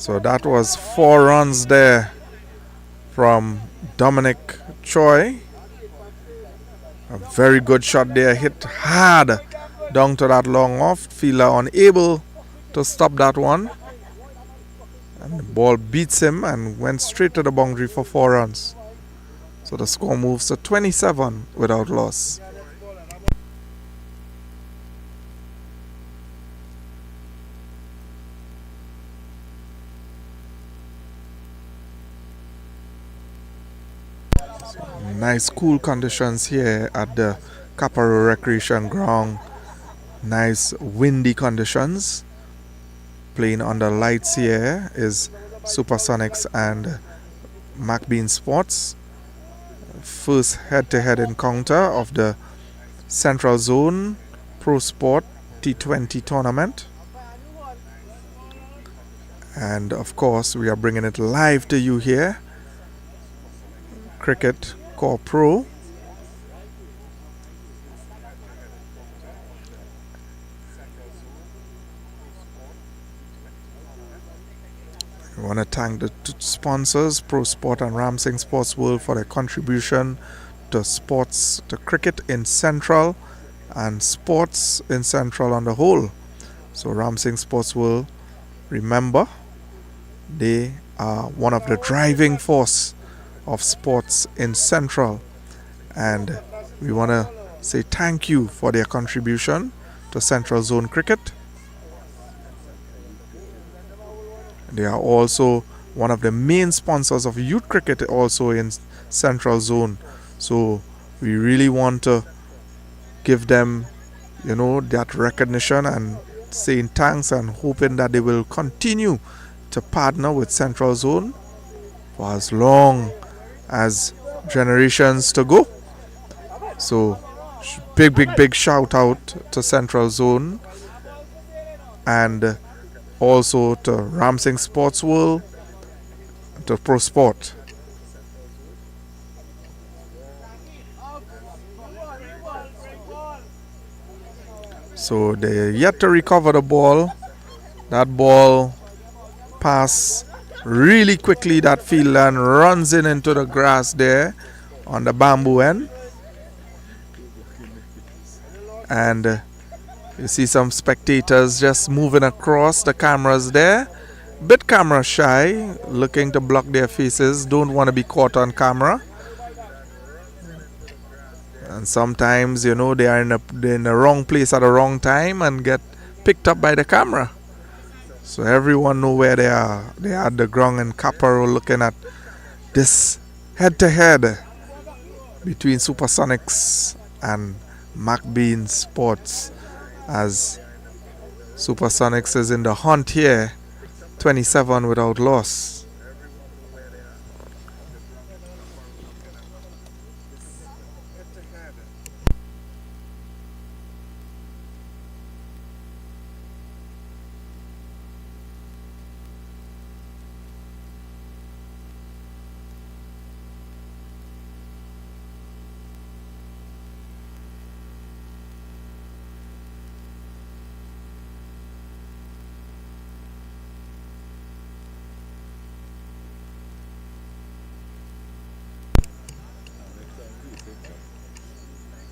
So that was 4 runs there from Dominic Choi. A very good shot there, hit hard down to that long off. Fielder unable to stop that one. And the ball beats him and went straight to the boundary for 4 runs. So the score moves to 27 without loss. Nice cool conditions here at the Quaarter Recreation Ground. Nice windy conditions. Playing under lights here is Supersonics and McBean Sports. First head-to-head encounter of the Central Zone Pro Sport T20 tournament. And of course we are bringing it live to you here. Cricket Core Pro. I want to thank the sponsors, Pro Sport and Ramsing Sports World, for their contribution to sports, to cricket in Central and sports in Central on the whole. So Ramsing Sports World, remember, they are one of the driving force of sports in Central, and we want to say thank you for their contribution to Central Zone Cricket. They are also one of the main sponsors of youth cricket also in Central Zone. So we really want to give them, that recognition and saying thanks and hoping that they will continue to partner with Central Zone for as long as generations to go. So big shout out to Central Zone and also to Ramsing Sports World, to Pro Sport. So they're yet to recover the ball. That ball pass really quickly, that field, and runs into the grass there on the bamboo end. And you see some spectators just moving across the cameras there. Bit camera shy, looking to block their faces, don't want to be caught on camera. And sometimes, they are in the wrong place at the wrong time and get picked up by the camera. So everyone know where they are. They are at the ground in Quaarter looking at this head-to-head between Supersonics and McBean Sports, as Supersonics is in the hunt here, 27 without loss.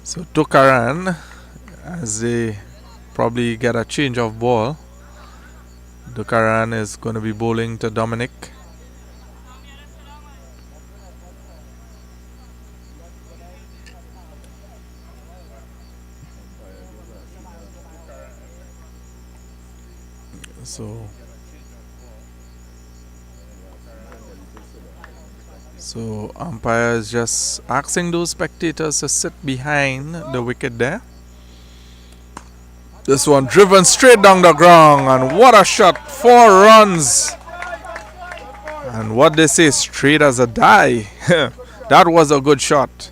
So Tukaran, as they probably get a change of ball, Tukaran is going to be bowling to Dominic. So umpire is just asking those spectators to sit behind the wicket there. This one driven straight down the ground, and what a shot! 4 runs. And what they say, straight as a die. That was a good shot.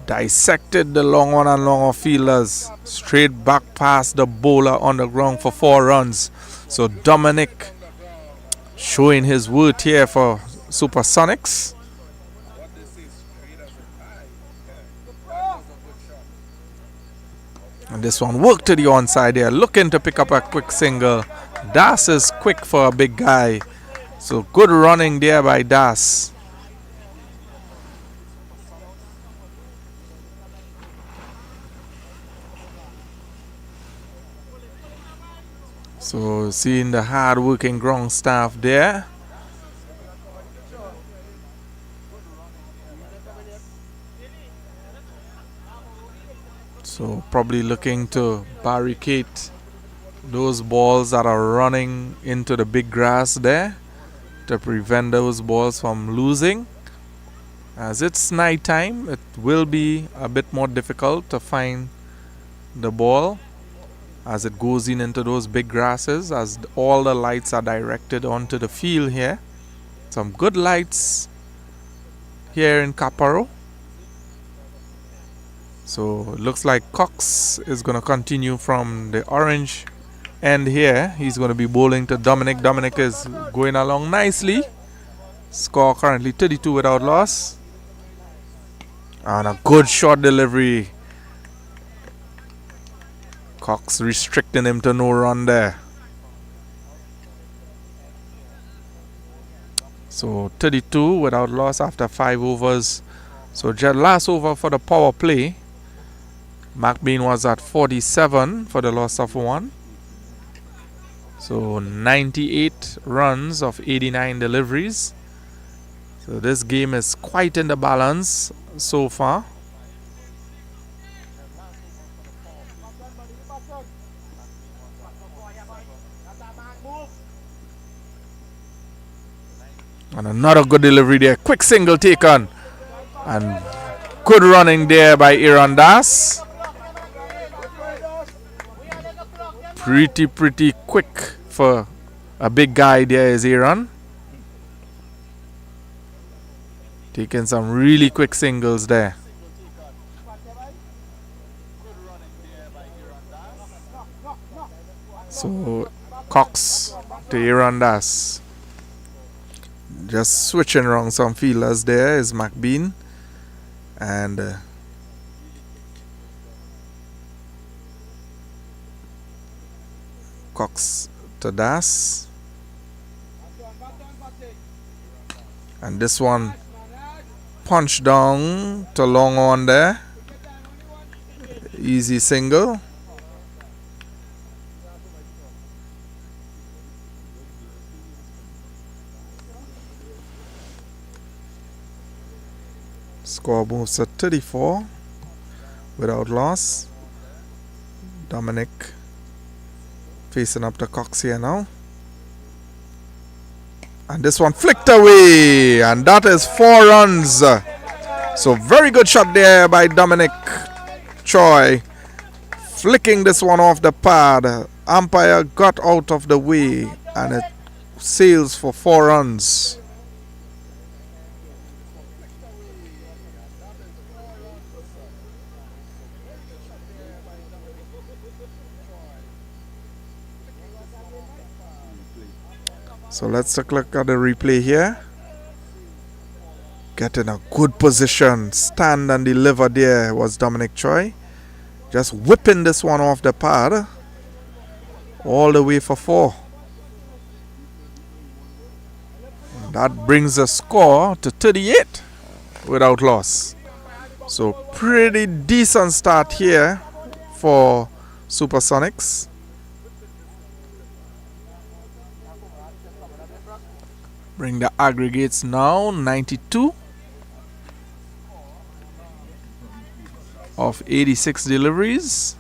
Dissected the long on and long off fielders. Straight back past the bowler on the ground for 4 runs. So Dominic showing his worth here for Supersonics. And this one worked to the onside there, looking to pick up a quick single. Das is quick for a big guy. So good running there by Das. So seeing the hard-working ground staff there. So probably looking to barricade those balls that are running into the big grass there to prevent those balls from losing. As it's night time, it will be a bit more difficult to find the ball as it goes into those big grasses, as all the lights are directed onto the field here. Some good lights here in Quaarter. So it looks like Cox is going to continue from the orange end here. He's going to be bowling to Dominic. Dominic is going along nicely. Score currently 32 without loss. And a good short delivery. Cox restricting him to no run there. So 32 without loss after 5 overs. So last over for the power play, McBean was at 47 for the loss of 1. So 98 runs of 89 deliveries. So this game is quite in the balance so far. And another good delivery there. Quick single taken. And good running there by Aaron Das. Pretty quick for a big guy there is Aaron. Taking some really quick singles there. So Cox to Aaron Das. Just switching around some fielders there is McBean. And Cox to Das. And this one punch down to long on there. Easy single. Score moves to 34 without loss. Dominic facing up to Cox here now. And this one flicked away. And that is 4 runs. So very good shot there by Dominic Choi. Flicking this one off the pad. Umpire got out of the way. And it sails for 4 runs. So let's take a look at the replay here. Getting a good position. Stand and deliver there was Dominic Choi. Just whipping this one off the pad. All the way for 4. And that brings the score to 38 without loss. So pretty decent start here for Supersonics. Bring the aggregates now 92 of 86 deliveries.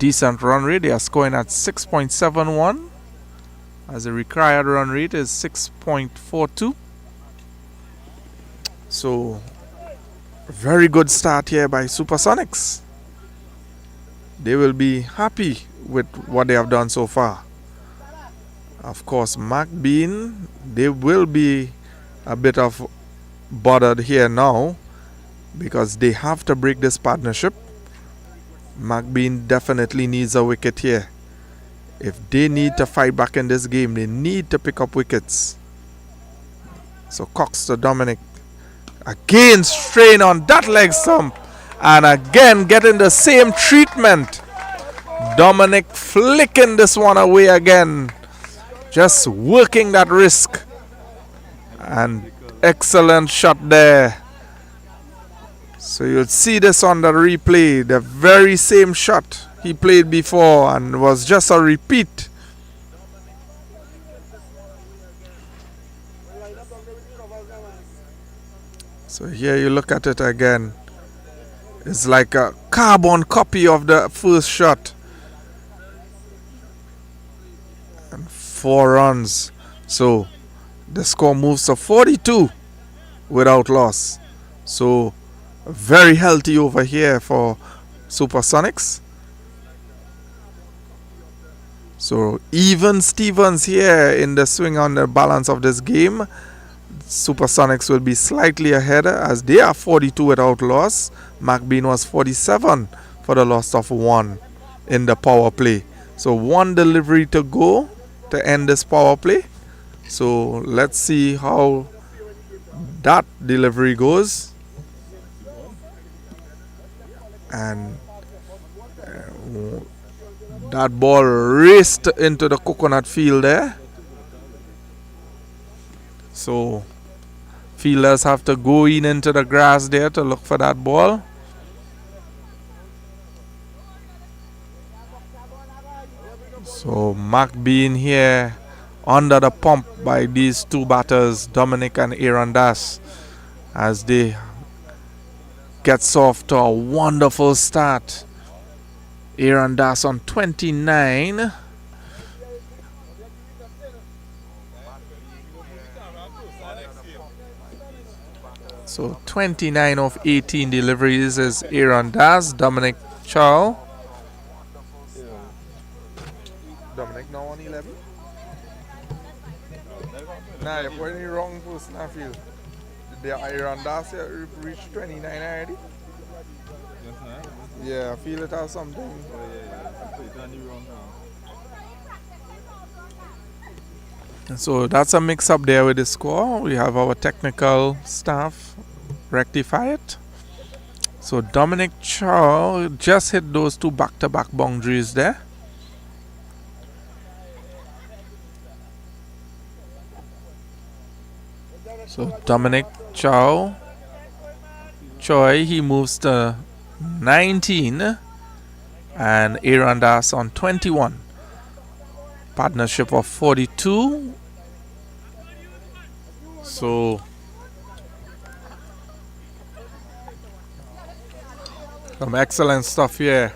Decent run rate. They are scoring at 6.71 as the required run rate is 6.42. So very good start here by Supersonics. They will be happy with what they have done so far. Of course, McBean, they will be a bit of bothered here now because they have to break this partnership. McBean definitely needs a wicket here. If they need to fight back in this game, they need to pick up wickets. So Cox to Dominic. Again, strain on that leg stump. And again, getting the same treatment. Dominic flicking this one away again. Just working that risk. And excellent shot there. So you'll see this on the replay. The very same shot he played before and was just a repeat. So here you look at it again. It's like a carbon copy of the first shot. And 4 runs. So the score moves to 42 without loss. So very healthy over here for Supersonics. So even Stevens here in the swing on the balance of this game. Supersonics will be slightly ahead as they are 42 without loss. McBean was 47 for the loss of 1 in the power play. So 1 delivery to go to end this power play. So let's see how that delivery goes. And that ball raced into the coconut field there. So fielders have to go into the grass there to look for that ball. So McBean here under the pump by these 2 batters, Dominic and Aaron Das, as they gets off to a wonderful start. Aaron Das on 29. So 29 of 18 deliveries is Aaron Das. Dominic Chow. Dominic now on 11. Nah, you're putting the wrong person I feel. The Aaron Das reached 29 already. Yeah, I feel it has something. So that's a mix up there with the score. We have our technical staff rectify it. So Dominic Chow just hit those 2 back-to-back boundaries there. So Dominic Choi, he moves to 19 and Aaron Das on 21. Partnership of 42. So some excellent stuff here.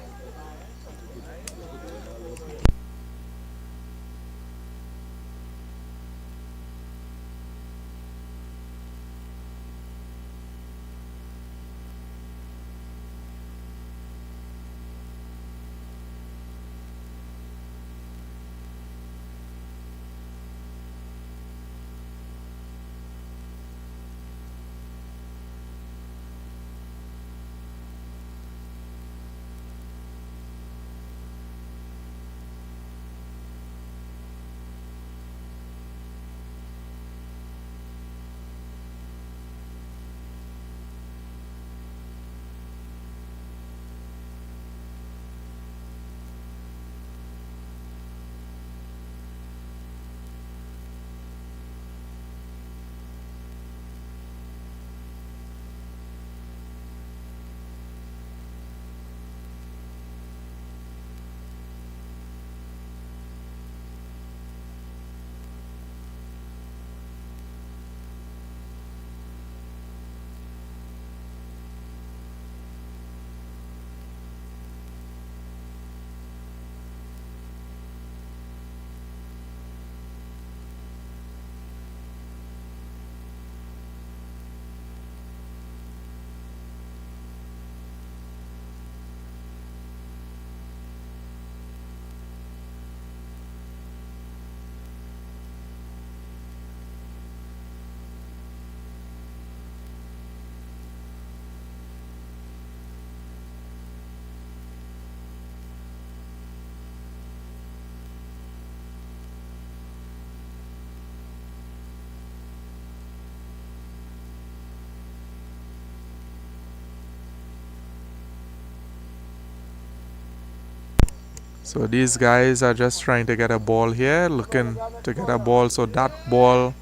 So these guys are just trying to get a ball here, looking to get a ball. So that ball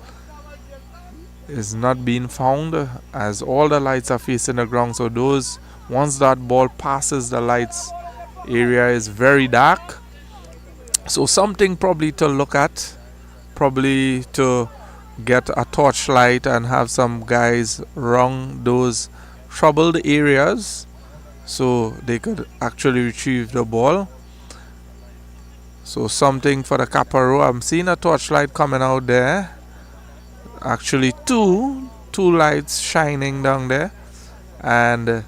is not being found as all the lights are facing the ground. So those, once that ball passes the lights, area is very dark. So something probably to look at, probably to get a torchlight and have some guys around those troubled areas so they could actually retrieve the ball. So something for the Quaarter. I'm seeing a torchlight coming out there. Actually two lights shining down there, and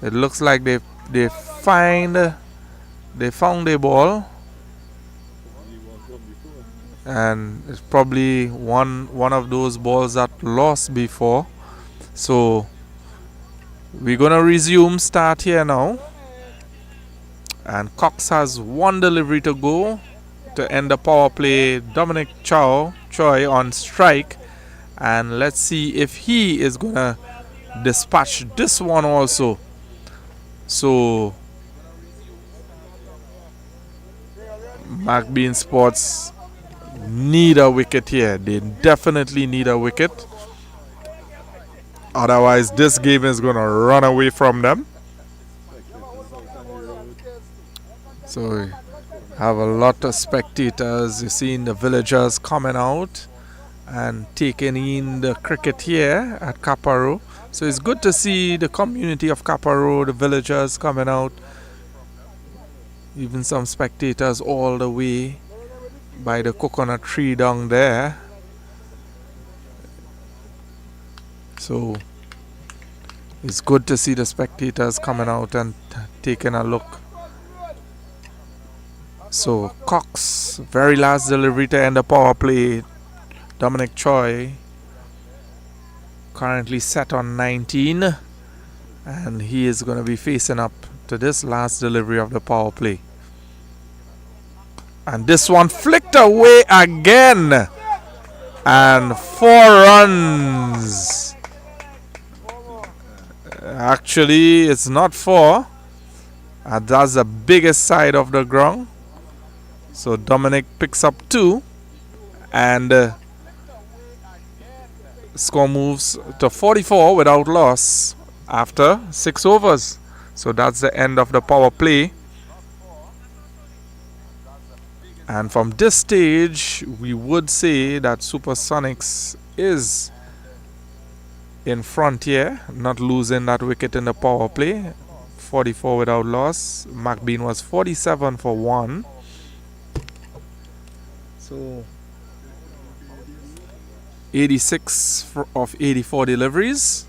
it looks like they found a ball, and it's probably one of those balls that lost before. So we're gonna resume start here now, and Cox has one delivery to go to end the power play. Dominic Choi on strike, and let's see if he is gonna dispatch this one also. So McBean Sports need a wicket here. They definitely need a wicket. Otherwise, this game is going to run away from them. So we have a lot of spectators. You're seeing the villagers coming out and taking in the cricket here at Quaarter. So it's good to see the community of Quaarter, the villagers coming out. Even some spectators all the way by the coconut tree down there. So it's good to see the spectators coming out and taking a look. So Cox, very last delivery to end the power play. Dominic Choi currently set on 19, and he is going to be facing up to this last delivery of the power play. And this one flicked away again, and 4 runs. Actually, it's not 4. That's the biggest side of the ground. So Dominic picks up 2, and score moves to 44 without loss after 6 overs. So that's the end of the power play. And from this stage, we would say that Supersonics is in front here, not losing that wicket in the power play. 44 without loss. McBean was 47 for 1. So 86 of 84 deliveries.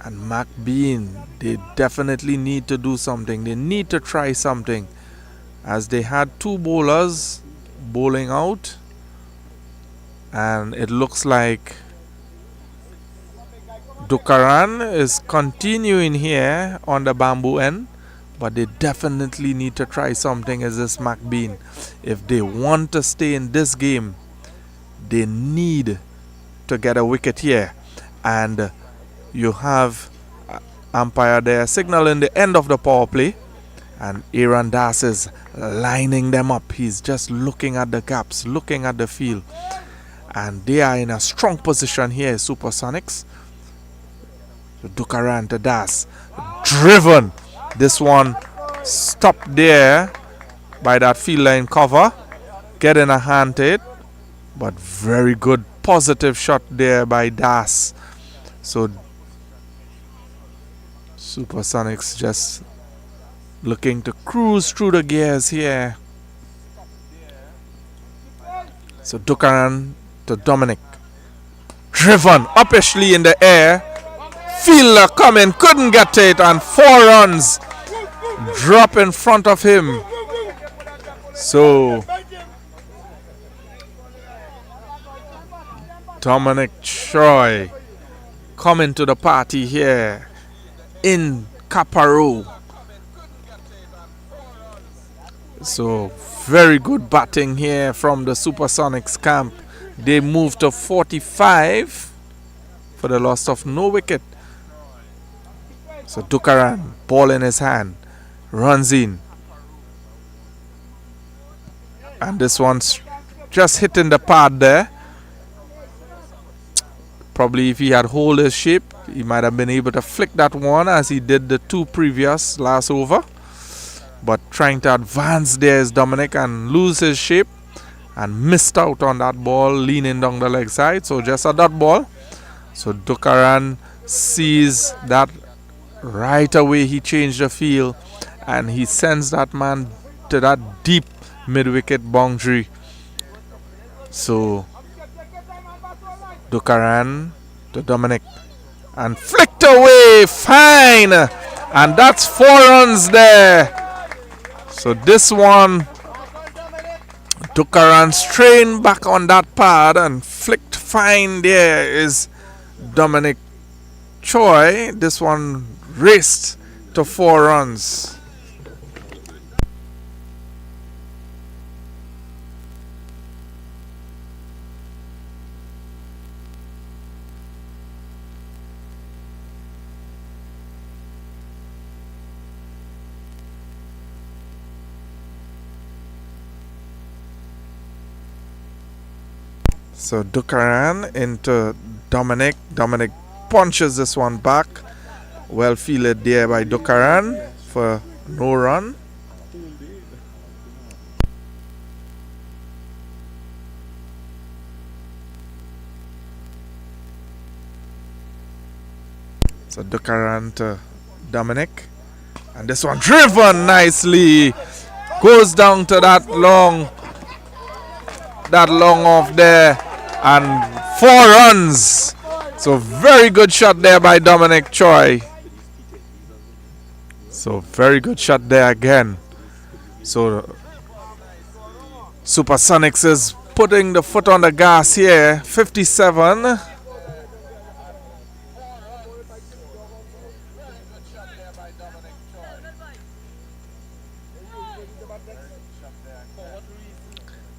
And McBean, they definitely need to do something. They need to try something, as they had 2 bowlers bowling out, and it looks like Dukaran is continuing here on the bamboo end, but they definitely need to try something as this McBean. If they want to stay in this game, they need to get a wicket here. And you have umpire there signaling the end of the power play, and Aaron Das is lining them up. He's just looking at the gaps, looking at the field, and they are in a strong position here, Supersonics. So Dukaran to Das, driven. This one stopped there by that field line cover, getting a hand to it, but very good positive shot there by Das. So Supersonics just looking to cruise through the gears here. So Dukaran to Dominic, driven uppishly in the air. Fielder coming, couldn't get to it, and 4 runs drop in front of him. So Dominic Choi coming to the party here in Quaarter. So very good batting here from the Supersonics camp. They moved to 45 for the loss of no wicket. So Dukaran, ball in his hand, runs in, And this one's just hitting the pad there. Probably if he had hold his shape, he might have been able to flick that one as he did the two previous last over. But trying to advance there is Dominic and lose his shape and missed out on that ball leaning down the leg side. So just a dot ball. So Dukaran sees that right away. He changed the field and he sends that man to that deep mid-wicket boundary. So Dukaran to Dominic and flicked away, fine, and that's 4 runs there. So this one, Dukaran strained back on that pad and flicked fine. There is Dominic Choi. This one raced to 4 runs. So Dukaran into Dominic. Dominic punches this one back. Well fielded there by Dukaran for no run. So Dukaran to Dominic. And this one driven nicely. Goes down to that long off there. And 4 runs. So very good shot there by Dominic Choi. So very good shot there again. So Supersonics is putting the foot on the gas here. 57.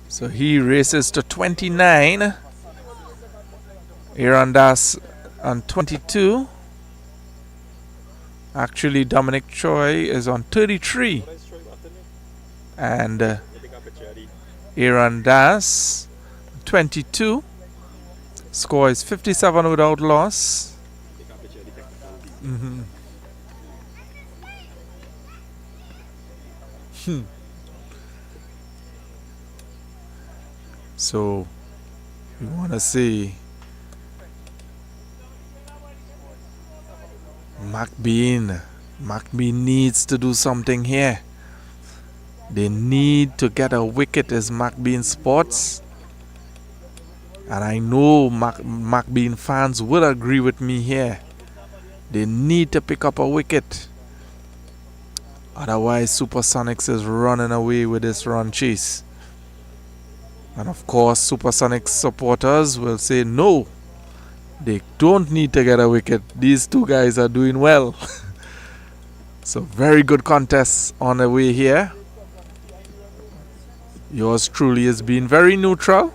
So he races to 29. Aaron Das on 22. Actually, Dominic Choi is on 33. And Aaron Das 22. Score is 57 without loss. So we want to see McBean needs to do something here. They need to get a wicket as McBean Sports. And I know McBean fans will agree with me here. They need to pick up a wicket. Otherwise, Supersonics is running away with this run chase. And of course, Supersonics supporters will say no. They don't need to get a wicket. These two guys are doing well. So very good contest on the way here. Yours truly has been very neutral.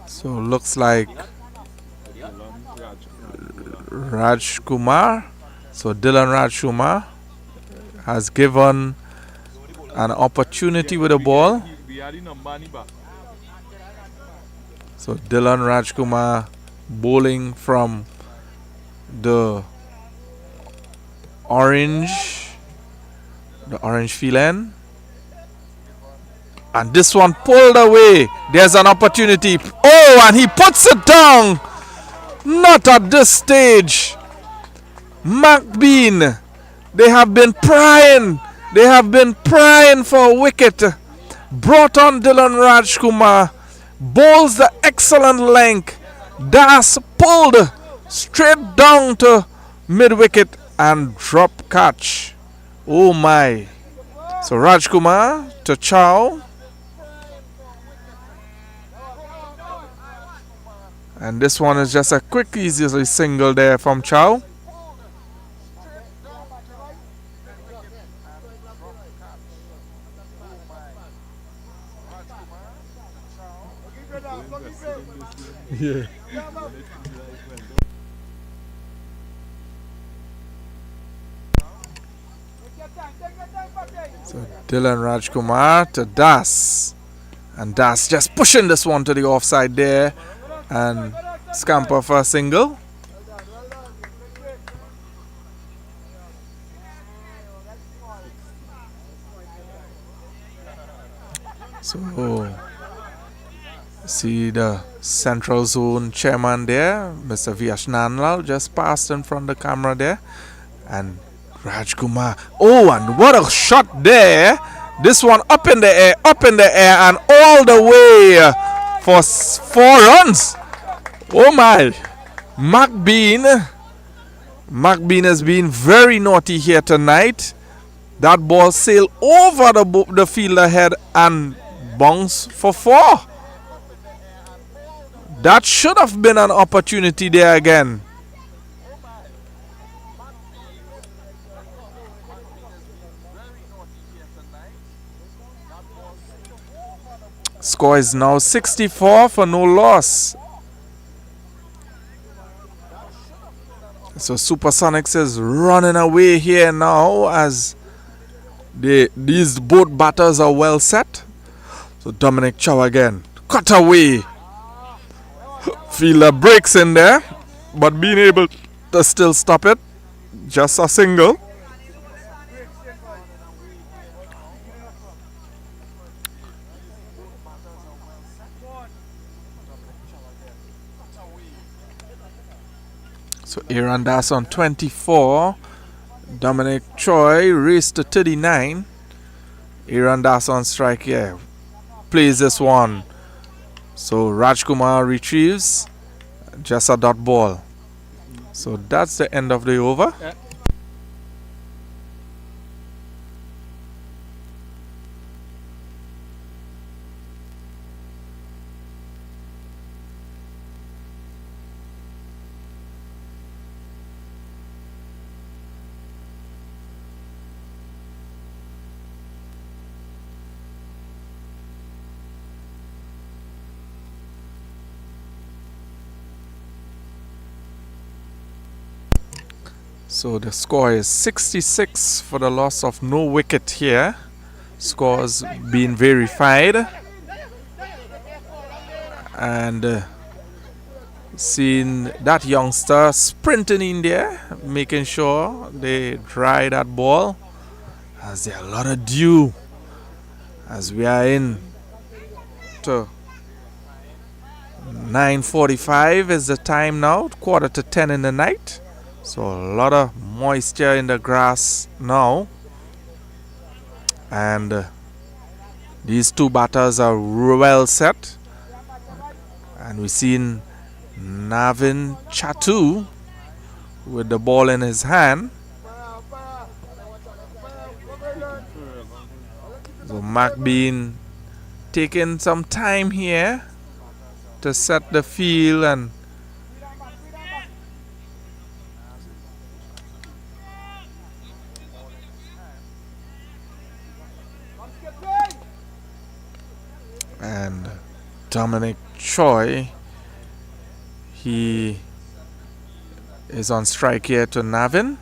So looks like Raj Kumar. So Dylan Raj Kumar has given an opportunity with the ball. So Dylan Rajkumar bowling from the orange field end. And this one pulled away. There's an opportunity. Oh, and he puts it down. Not at this stage. McBean, they have been prying. They have been prying for a wicket. Brought on Dylan Rajkumar. Bowls the excellent length. Das pulled straight down to mid-wicket and drop catch. Oh my. So Rajkumar to Chow. And this one is just a quick, easy single there from Chow. Yeah. Dylan Rajkumar to Das. And Das just pushing this one to the offside there. And scamper for a single. So, see the Central Zone chairman there, Mr. Vyash Nanlal, just passed in front of the camera there. And Rajkumar. Oh, and what a shot there. This one up in the air, and all the way for 4 runs. Oh my. McBean has been very naughty here tonight. That ball sailed over the fielder head and bounced for 4. That should have been an opportunity there again. Score is now 64 for no loss. So Supersonics is running away here now as these both batters are well set. So Dominic Chow again. Cut away. Fielder breaks in there, but being able to still stop it. Just a single. So Aaron Das on 24. Dominic Choi raced to 39. Aaron Das on strike here. Plays this one. So Rajkumar retrieves. Just a dot ball. So that's the end of the over. Yeah. So the score is 66 for the loss of no wicket here. Scores being verified. And seeing that youngster sprinting in there, making sure they dry that ball. As there are a lot of dew. As we are in to 9:45 is the time now, 9:45 in the night. So a lot of moisture in the grass now. And these two batters are well set. And we've seen Navin Chatu with the ball in his hand. So McBean taking some time here to set the field and Dominic Choi, he is on strike here to Navin.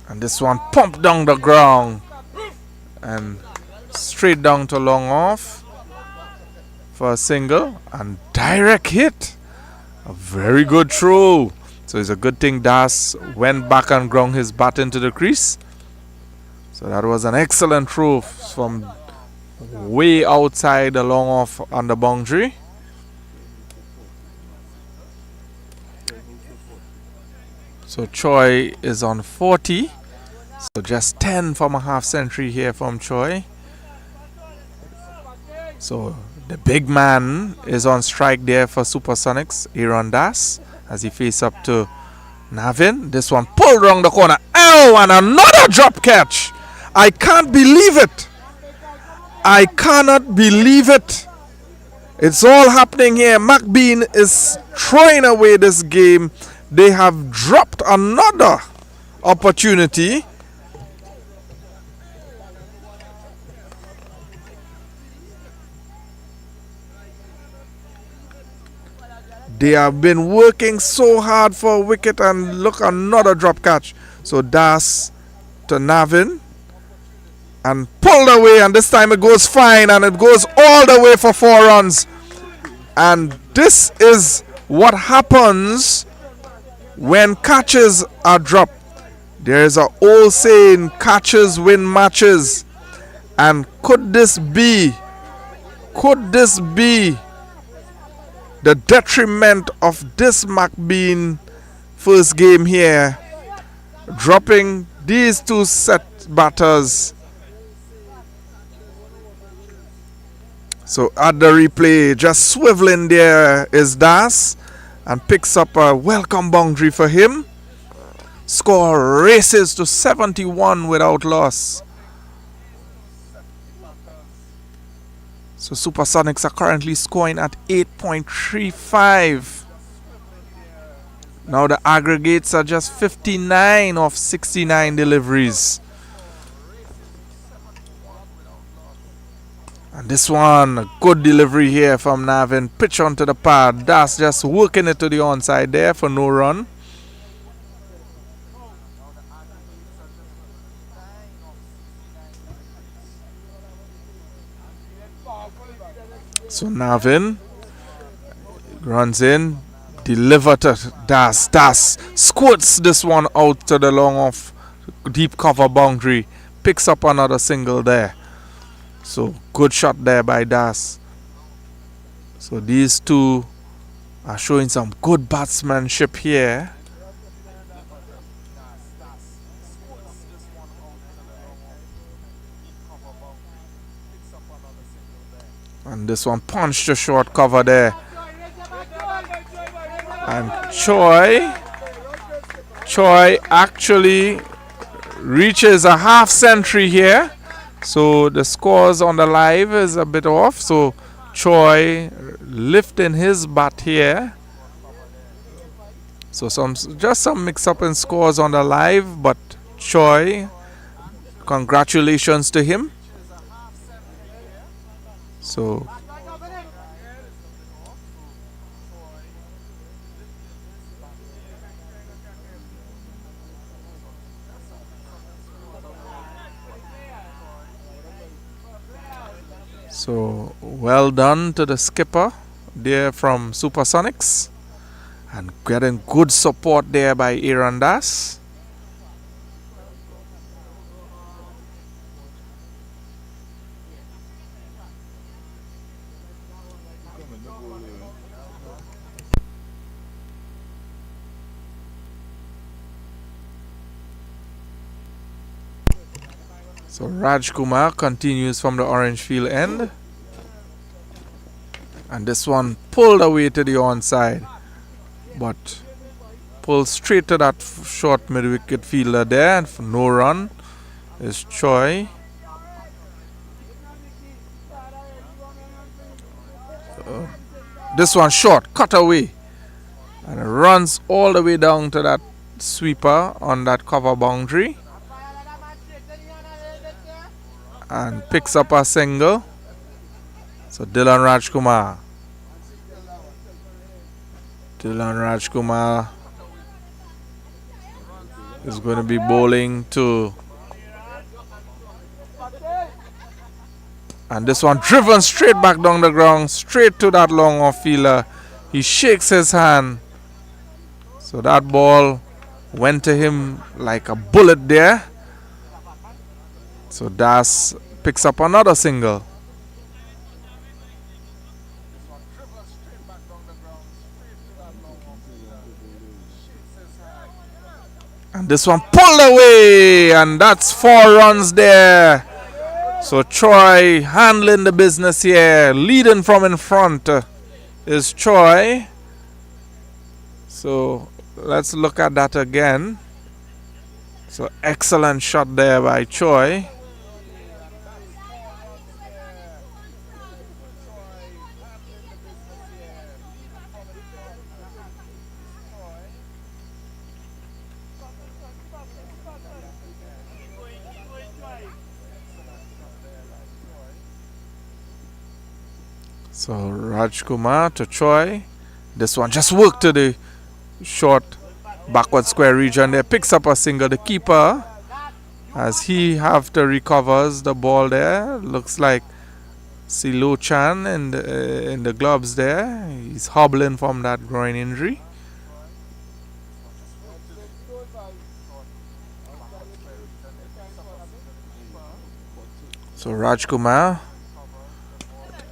And this one pumped down the ground and straight down to long off for a single and direct hit. A very good throw. So it's a good thing Das went back and ground his bat into the crease. So that was an excellent throw from way outside the long off on the boundary. So Choi is on 40. So just 10 from a half century here from Choi. So the big man is on strike there for Supersonics, Aaron Das, as he faces up to Navin. This one pulled around the corner. Oh, and another drop catch. I can't believe it. I cannot believe it. It's all happening here. McBean is throwing away this game. They have dropped another opportunity. They have been working so hard for a wicket, and look, another drop catch. So Das to Navin and pulled away, and this time it goes fine, and it goes all the way for 4 runs. And this is what happens when catches are dropped. There is an old saying, catches win matches. And could this be the detriment of this McBean first game here, dropping these two set batters? So at the replay, just swiveling there is Das and picks up a welcome boundary for him. Score races to 71 without loss. So Supersonics are currently scoring at 8.35. Now the aggregates are just 59 of 69 deliveries. And this one, a good delivery here from Navin. Pitch onto the pad. Das just working it to the onside there for no run. So Navin runs in, deliver to Das. Das squirts this one out to the long off deep cover boundary. Picks up another single there. So good shot there by Das. So these two are showing some good batsmanship here. And this one punched a short cover there. And Choi actually reaches a half century here. So the scores on the live is a bit off. So Choi lifting his bat here. So just some mix up in scores on the live, but Choi, congratulations to him. So well done to the skipper there from Supersonics, and getting good support there by Aaron Das. So Raj Kumar continues from the orange field end. And this one pulled away to the onside. But pulled straight to that short mid-wicket fielder there. And for no run is Choi. This one short, cut away. And it runs all the way down to that sweeper on that cover boundary. And picks up a single. So Dylan Rajkumar is going to be bowling to, and this one driven straight back down the ground, straight to that long off fielder. He shakes his hand. So that ball went to him like a bullet there. So Das picks up another single. And this one pulled away, and that's 4 runs there. So Choi handling the business here, leading from in front is Choi. So let's look at that again. So excellent shot there by Choi. So Rajkumar to Choi. This one just worked to the short backward square region there. Picks up a single. The keeper as he after recovers the ball there. Looks like Silo Chan in the gloves there. He's hobbling from that groin injury. So Rajkumar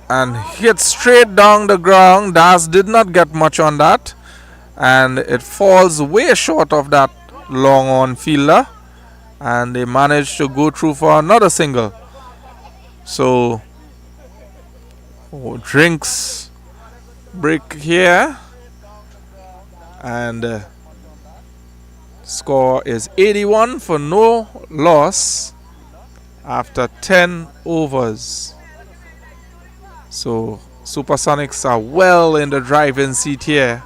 and hit straight down the ground. Das did not get much on that, and it falls way short of that long on fielder, and they managed to go through for another single. So drinks break here, and score is 81 for no loss after 10 overs. So Supersonics are well in the driving seat here.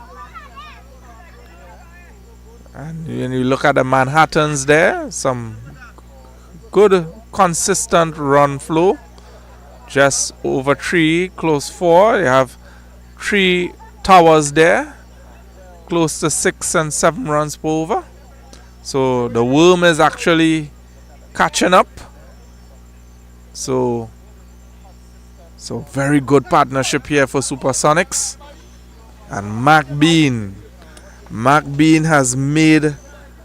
And when you look at the Manhattans there, some good consistent run flow. Just over 3, close 4. You have 3 towers there, close to 6 and 7 runs per over. So the worm is actually catching up. So very good partnership here for Supersonics. And Mac Bean has made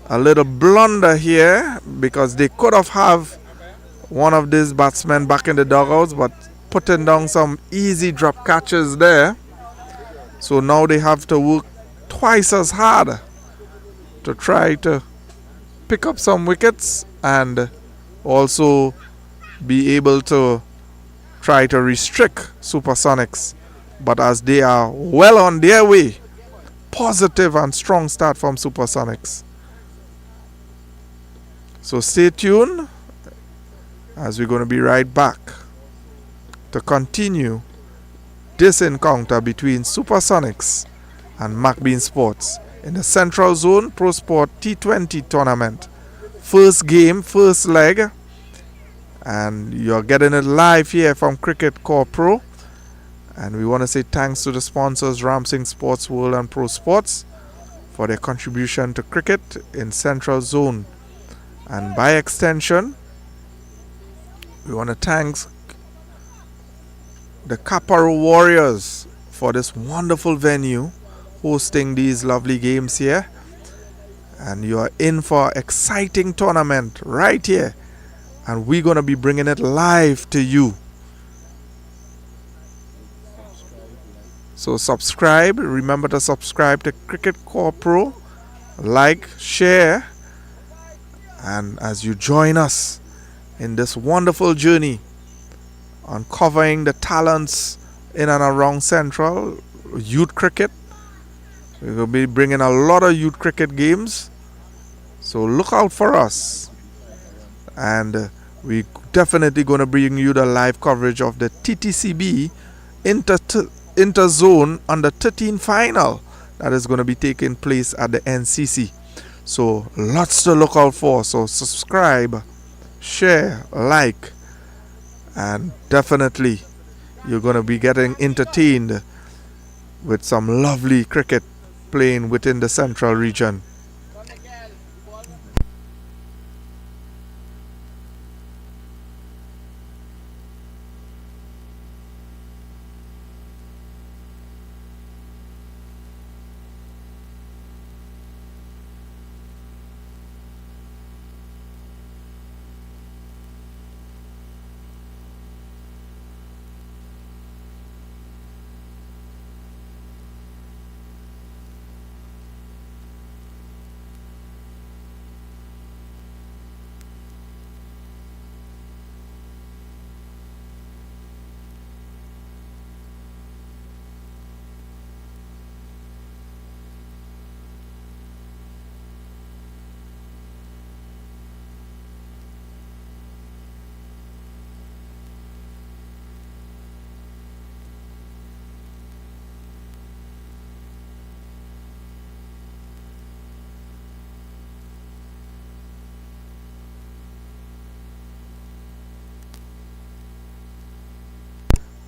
a little blunder here, because they could have one of these batsmen back in the dugouts, but putting down some easy drop catches there. So now they have to work twice as hard to try to pick up some wickets and also be able to try to restrict Supersonics. But as they are well on their way, positive and strong start from Supersonics. So stay tuned, as we're going to be right back to continue this encounter between Supersonics and MacBean Sports in the Central Zone Pro Sport T20 tournament. First game, first leg, and you're getting it live here from Cricket Core Pro. And we want to say thanks to the sponsors Ramsing Sports World and Pro Sports for their contribution to cricket in Central Zone. And by extension, we want to thank the Quaarter Warriors for this wonderful venue hosting these lovely games here. And you are in for an exciting tournament right here, and we're going to be bringing it live to you. So subscribe. Remember to subscribe to Cricket Core Pro. Like, share, and as you join us in this wonderful journey uncovering the talents in and around Central youth cricket. We're going to be bringing a lot of youth cricket games, so look out for us. And we definitely going to bring you the live coverage of the TTCB Interzone Under 13 final that is going to be taking place at the NCC. So lots to look out for. So subscribe, share, like, and definitely you're going to be getting entertained with some lovely cricket playing within the central region.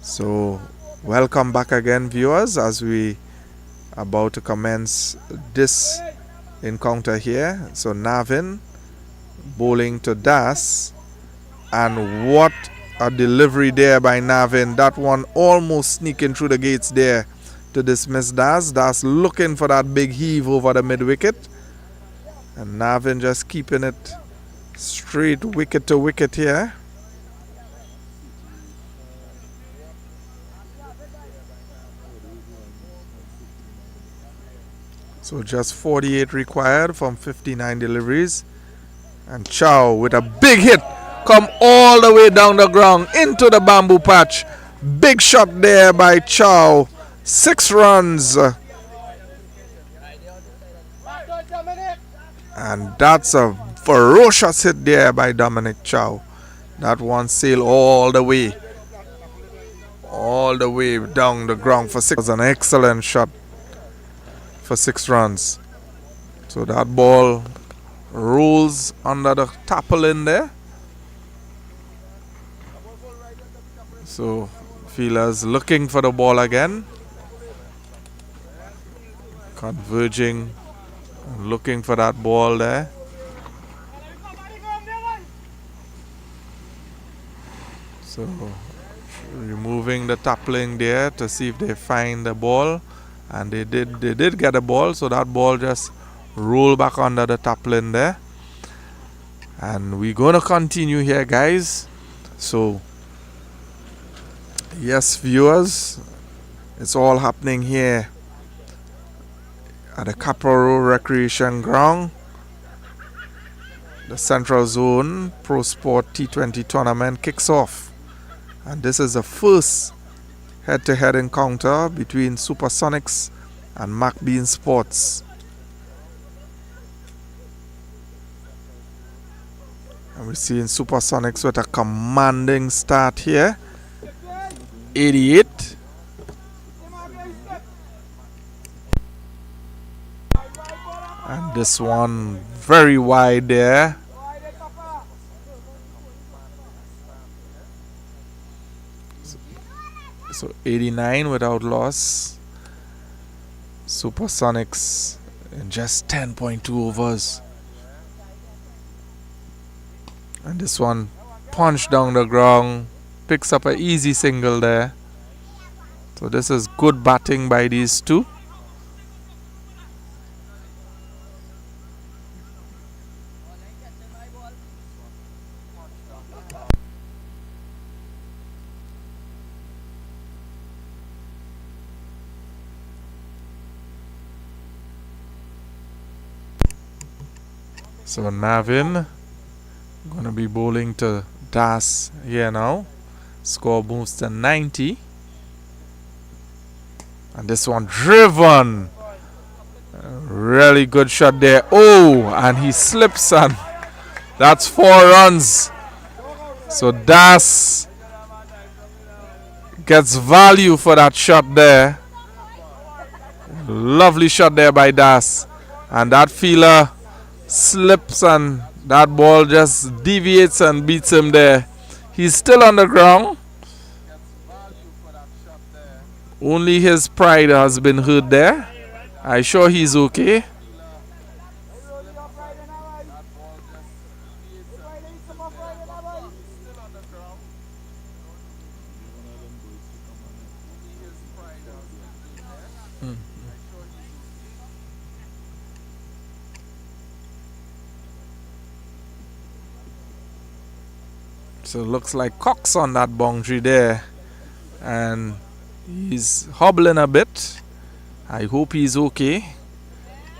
So welcome back again, viewers, as we about to commence this encounter here. So Navin bowling to Das. And what a delivery there by Navin. That one almost sneaking through the gates there to dismiss Das. Das looking for that big heave over the mid wicket. And Navin just keeping it straight wicket to wicket here. So just 48 required from 59 deliveries. And Chow with a big hit. Come all the way down the ground into the bamboo patch. Big shot there by Chow. 6 runs. And that's a ferocious hit there by Dominic Chow. That one sailed all the way down the ground for 6. It was an excellent shot for 6 runs. So that ball rolls under the tarpaulin there. So fielders looking for the ball again. Converging, looking for that ball there. So removing the tarpaulin there to see if they find the ball. And they did get a ball, so that ball just rolled back under the tarpaulin there. And we're going to continue here, guys. So yes, viewers, it's all happening here at the Quaarter Recreation Ground. The Central Zone Pro Sport T20 tournament kicks off. And this is the first head-to-head encounter between Supersonics and MacBean Sports. And we're seeing Supersonics with a commanding start here. 88. And this one very wide there. So 89 without loss. Supersonics in just 10.2 overs. And this one punched down the ground. Picks up an easy single there. So this is good batting by these two. So Navin gonna be bowling to Das here now. Score moves to 90. And this one driven. Really good shot there. Oh, and he slips, and that's 4 runs. So Das gets value for that shot there. Lovely shot there by Das. And that fielder slips, and that ball just deviates and beats him there. He's still on the ground. Only his pride has been hurt there. I'm sure he's okay. So it looks like Cox on that boundary there. And he's hobbling a bit. I hope he's okay.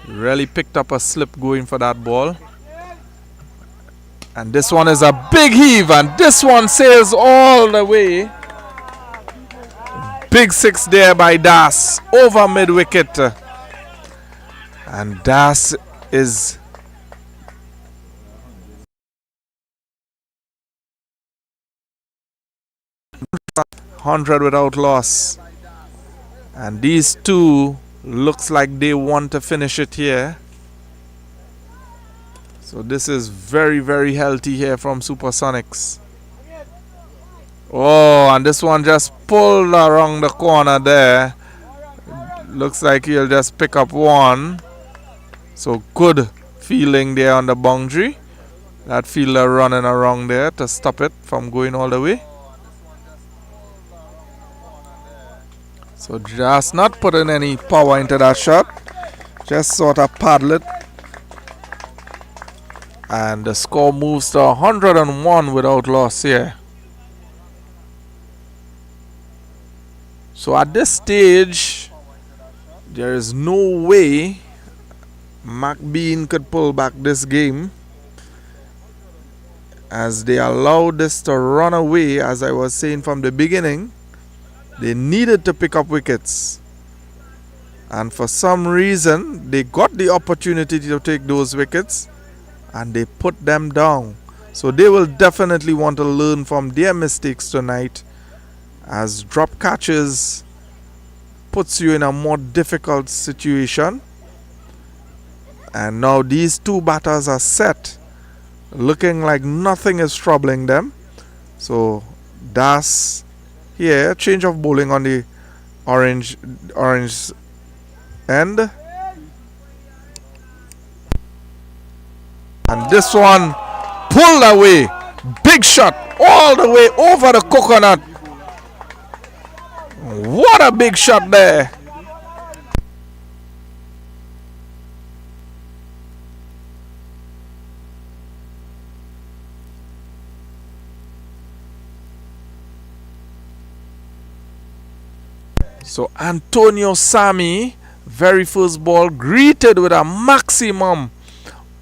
He really picked up a slip going for that ball. And this one is a big heave, and this one sails all the way. Big 6 there by Das over mid wicket. And Das is 100 without loss. And these two looks like they want to finish it here. So this is very, very healthy here from Supersonics. Oh, and this one just pulled around the corner there. Looks like he'll just pick up one. So good feeling there on the boundary. That fielder running around there to stop it from going all the way. So just not putting any power into that shot. Just sort of paddle it. And the score moves to 101 without loss here. So at this stage, there is no way McBean could pull back this game, as they allowed this to run away. As I was saying from the beginning, they needed to pick up wickets. And for some reason, they got the opportunity to take those wickets and they put them down. So they will definitely want to learn from their mistakes tonight, as drop catches puts you in a more difficult situation. And now these two batters are set, looking like nothing is troubling them. So Das here, change of bowling on the orange end. And this one pulled away. Big shot all the way over the coconut. What a big shot there. So Antonio Sami, very first ball, greeted with a maximum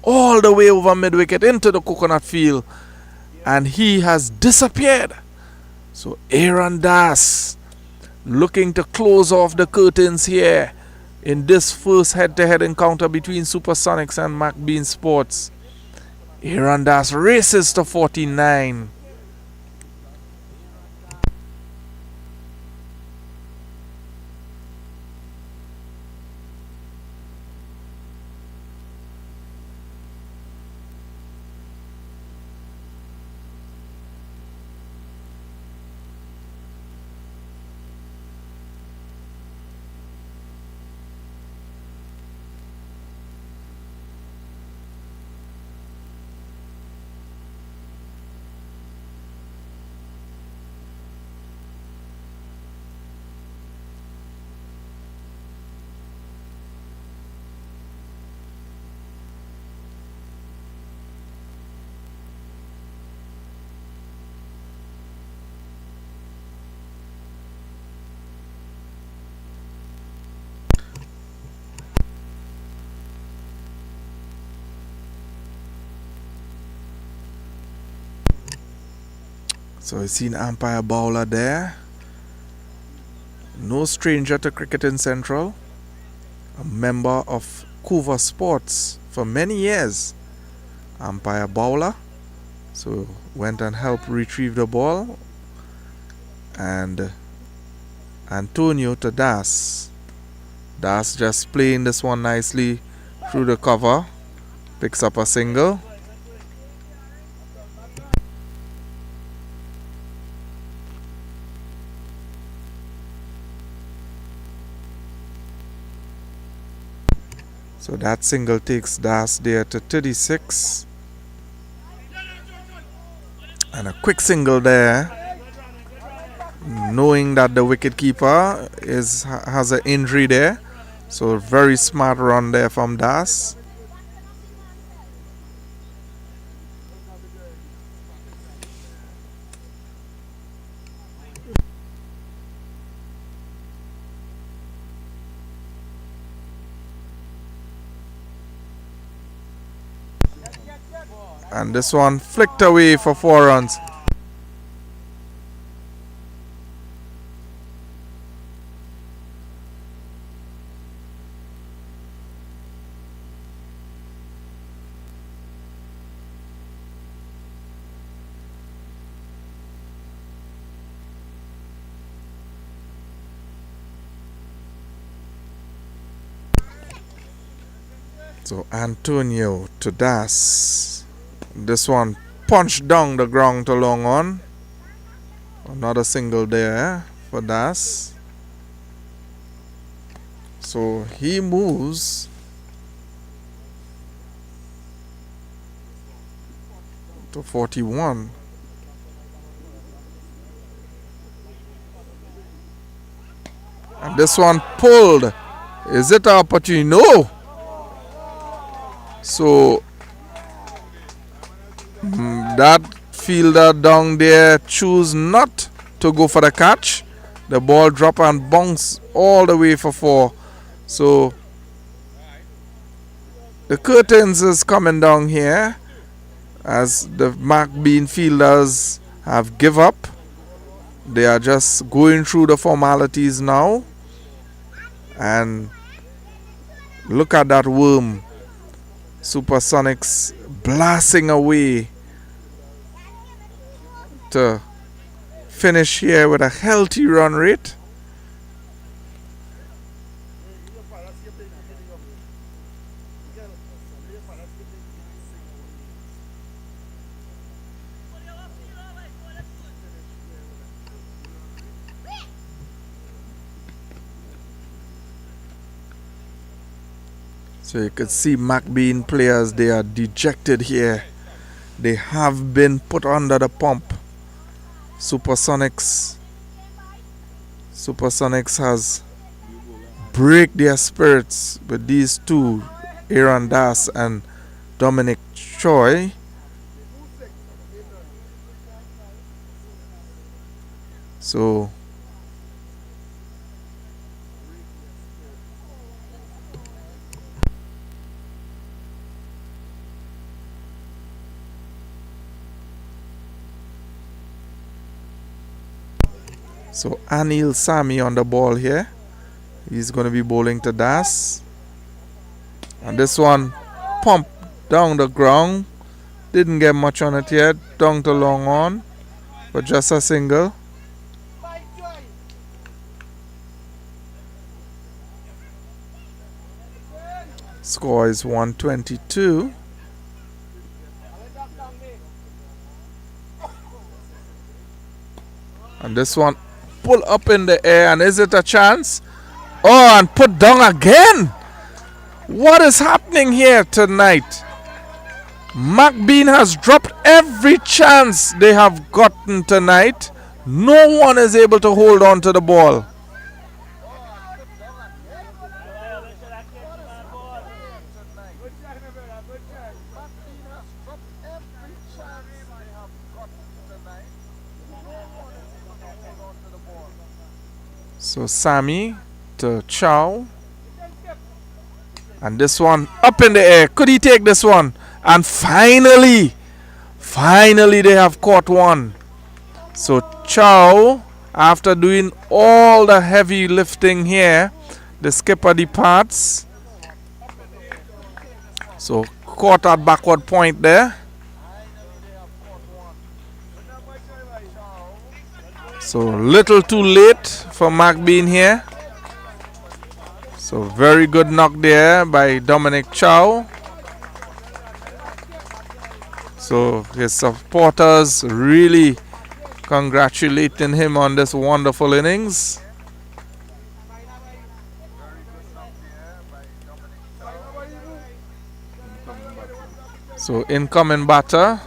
all the way over mid-wicket into the coconut field. And he has disappeared. So Aaron Das looking to close off the curtains here in this first head-to-head encounter between Supersonics and McBean Sports. Aaron Das races to 49. So we've seen umpire bowler there. No stranger to cricket in Central. A member of Quaarter Sports for many years. Umpire bowler. So went and helped retrieve the ball. And Antonio to Das. Das just playing this one nicely through the cover. Picks up a single. So that single takes Das there to 36. And a quick single there, knowing that the wicketkeeper has an injury there. So very smart run there from Das. And this one flicked away for 4 runs. So Antonio to Das. This one punched down the ground to long on. Another single there for Das. So he moves to 41. And this one pulled. Is it an opportunity? No. So that fielder down there choose not to go for the catch. The ball drop and bounce all the way for 4. So the curtains is coming down here as the McBean fielders have give up. They are just going through the formalities now. And look at that worm. Supersonics blasting away to finish here with a healthy run rate. So you can see McBean players, they are dejected here. They have been put under the pump. Supersonics has break their spirits with these two, Aaron Das and Dominic Choi. So Anil Sami on the ball here. He's going to be bowling to Das. And this one pumped down the ground. Didn't get much on it yet. Down to long on. But just a single. Score is 122. And this one pull up in the air, and is it a chance? Oh, and put down again. What is happening here tonight? McBean has dropped every chance they have gotten tonight. No one is able to hold on to the ball. So Sami to Chow. And this one up in the air. Could he take this one? And finally they have caught one. So Chow, after doing all the heavy lifting here, the skipper departs. So caught at backward point there. So little too late for McBean here. So very good knock there by Dominic Chow. So his supporters really congratulating him on this wonderful innings. So incoming batter.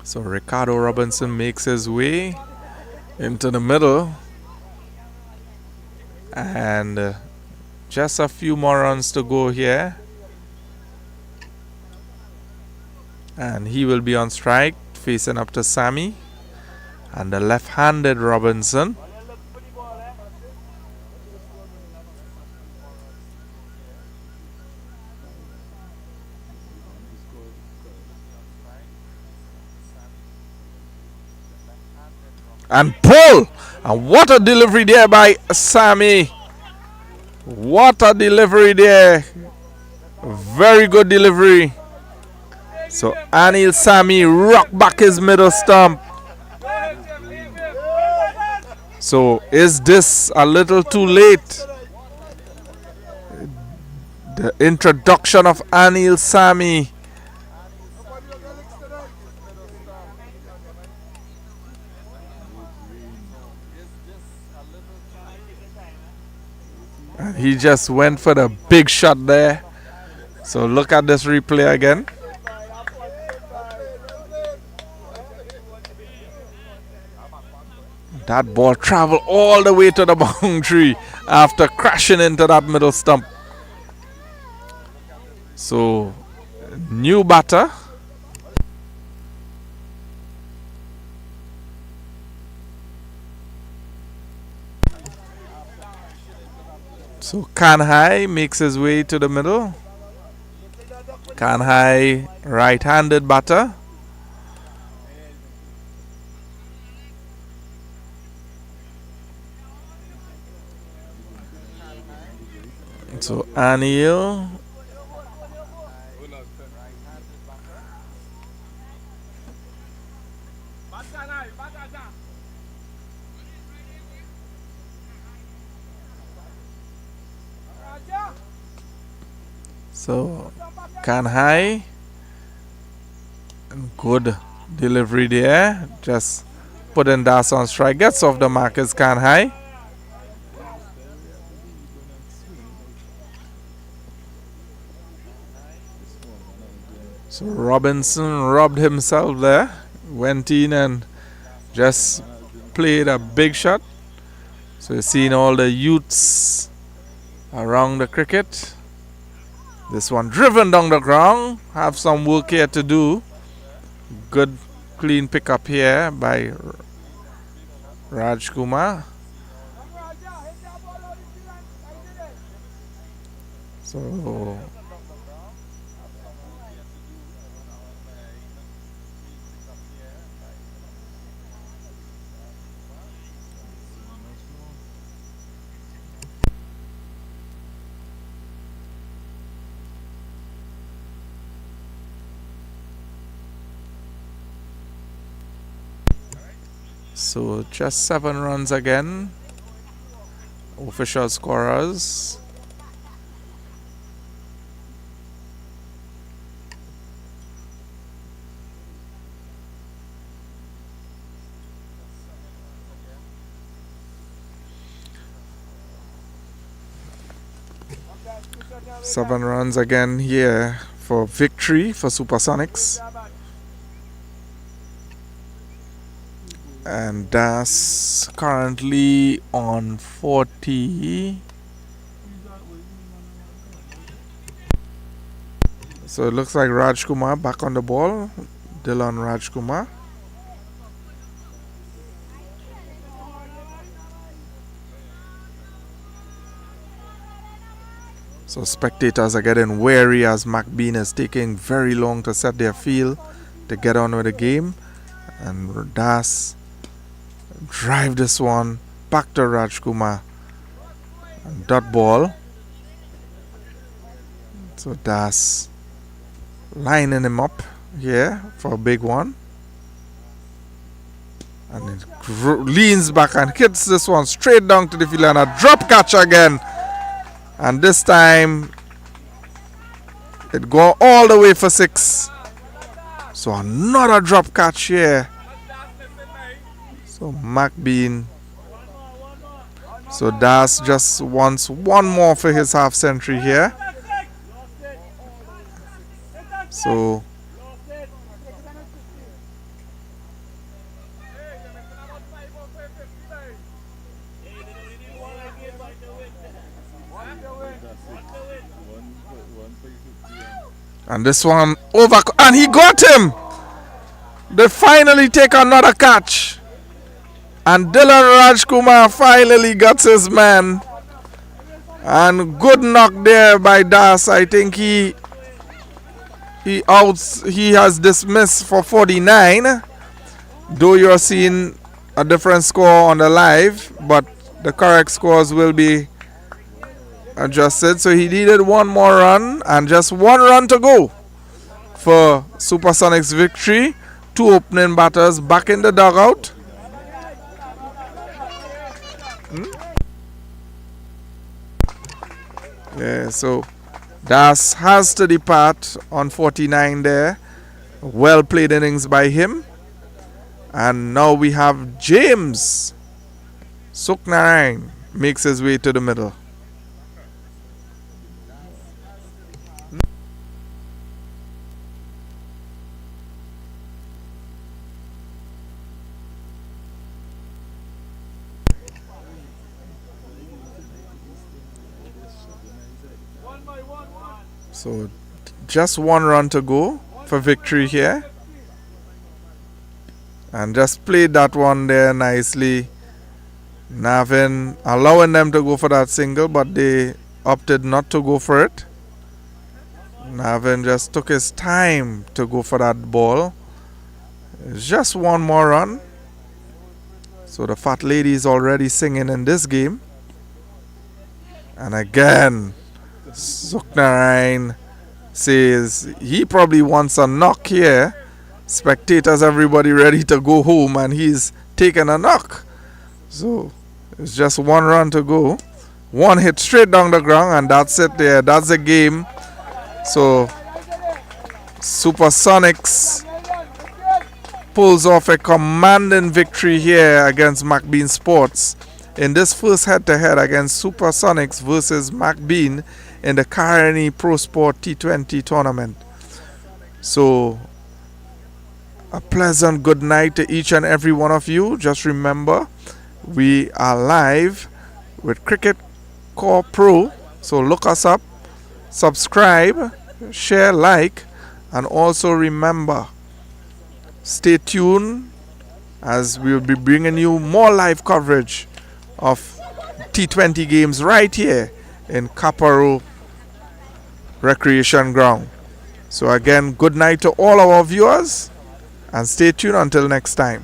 So Ricardo Robinson makes his way into the middle. And just a few more runs to go here. And he will be on strike, facing up to Sami. And the left-handed Robinson. And pull! And what a delivery there by Sami. What a delivery there. Very good delivery. So Anil Sami rock back his middle stump. So is this a little too late? The introduction of Anil Sami. And he just went for the big shot there. So look at this replay again. That ball traveled all the way to the boundary after crashing into that middle stump. So, new batter. So Kanhai makes his way to the middle. Kanhai, right-handed batter. So Anil. So Kanhai, good delivery there. Just putting Das on strike. Gets off the mark is Kanhai. So Robinson robbed himself there. Went in and just played a big shot. So you're seeing all the youths around the cricket. This one driven down the ground. Have some work here to do. Good clean pickup here by Raj Kumar. So So just 7 runs again. Official scorers. Seven runs again here for victory for Supersonics. And that's currently on 40. So it looks like Raj Kumar back on the ball. Dylan Raj Kumar. So spectators are getting wary as McBean is taking very long to set their field to get on with the game. And Das drive this one back to Raj Kumar. And dot ball. So Das lining him up here for a big one. And it leans back and hits this one straight down to the field and a drop catch again. And this time it go all the way for 6. So another drop catch here. So McBean. So Das just wants one more for his half century here. So and this one over, and he got him. They finally take another catch. And Dylan Rajkumar finally got his man. And good knock there by Das. I think he has dismissed for 49. Though you're seeing a different score on the live, but the correct scores will be adjusted. So he needed one more run and just one run to go for Supersonics victory. 2 opening batters back in the dugout. Yeah, so Das has to depart on 49 there. Well played innings by him. And now we have James Suknarain makes his way to the middle. So just one run to go for victory here. And just played that one there nicely. Navin allowing them to go for that single, but they opted not to go for it. Navin just took his time to go for that ball. It's just one more run. So the fat lady is already singing in this game. And again, Suknarain says he probably wants a knock here. Spectators, everybody ready to go home, and he's taking a knock. So it's just one run to go. One hit straight down the ground, and that's it there. That's the game. So Supersonics pulls off a commanding victory here against McBean Sports in this first head-to-head against Supersonics versus McBean in the Carney Pro Sport T20 tournament. So a pleasant good night to each and every one of you. Just remember, we are live with Cricket Core Pro. So look us up, subscribe, share, like, and also remember, stay tuned as we will be bringing you more live coverage of T20 games right here in Quaarter Recreation Ground. So again, good night to all our viewers, and stay tuned until next time.